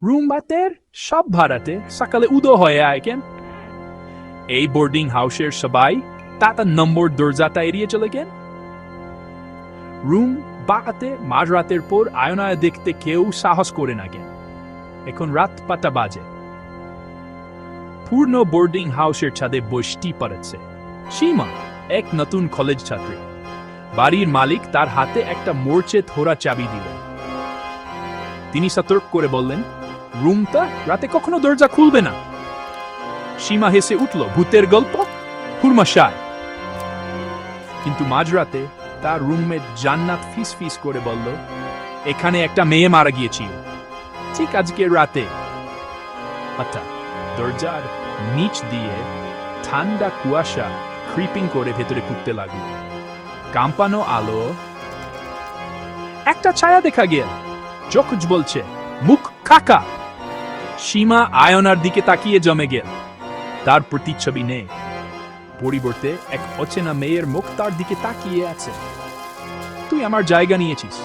Room ভাতের সব ভাড়াতে সকালে উদয় হয়ে আয় কেন? এই বোর্ডিং হাউসের সবাই তাতা নম্বর দরজাটা এড়িয়ে চলে কেন? রুম বাঁকাতে মাঝরাতের পর আয়নায় দেখতে কেউ সাহস করে না কেন? এখন রাত 5টা বাজে। পূর্ণ বোর্ডিং হাউসের ছাদে বৃষ্টি পড়েছে। সীমা এক নতুন কলেজ ছাত্রী। বাড়ির মালিক তার হাতে একটা মোর্চে ধরা চাবি দিলেন। তিনি সতর্ক করে বললেন, রুমটা রাতে কখনো দরজা খুলবে না। সীমা হেসে উঠল, ভূতের গল্প, হুরমাশায়। কিন্তু মাঝরাতে তার রুমমেট জান্নাত ফিস ফিস করে বলল, এখানে একটা মেয়ে মারা গিয়েছিল ঠিক আজকের রাতে। হঠাৎ দরজার নিচ দিয়ে ঠান্ডা কুয়াশা ক্রিপিং করে ভেতরে ঢুকতে লাগলো। কাঁপানো আলো, একটা ছায়া দেখা গেল, চোখ বলছে, মুখ খাকা। সীমা আয়নার দিকে তাকিয়ে জমে গেল। তার প্রতিচ্ছবি নেই, পরিবর্তে এক অচেনা মেয়ের মুখ তার দিকে তাকিয়ে আছে। তুই আমার জায়গা নিয়েছিস,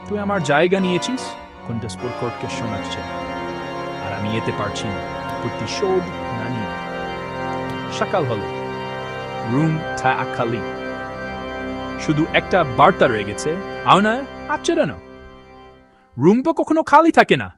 তুই আমার জায়গা নিয়েছিস, কোনটা স্পোর্টকে শোনাচ্ছে, আর আমি এতে পারছি না, প্রতিশোধ না নিয়ে। সকাল হলো, রুম টা খালি, শুধু একটা বার্তা রয়ে গেছে, আয়নায় আচরণ। রুম তো কখনো খালি থাকে না।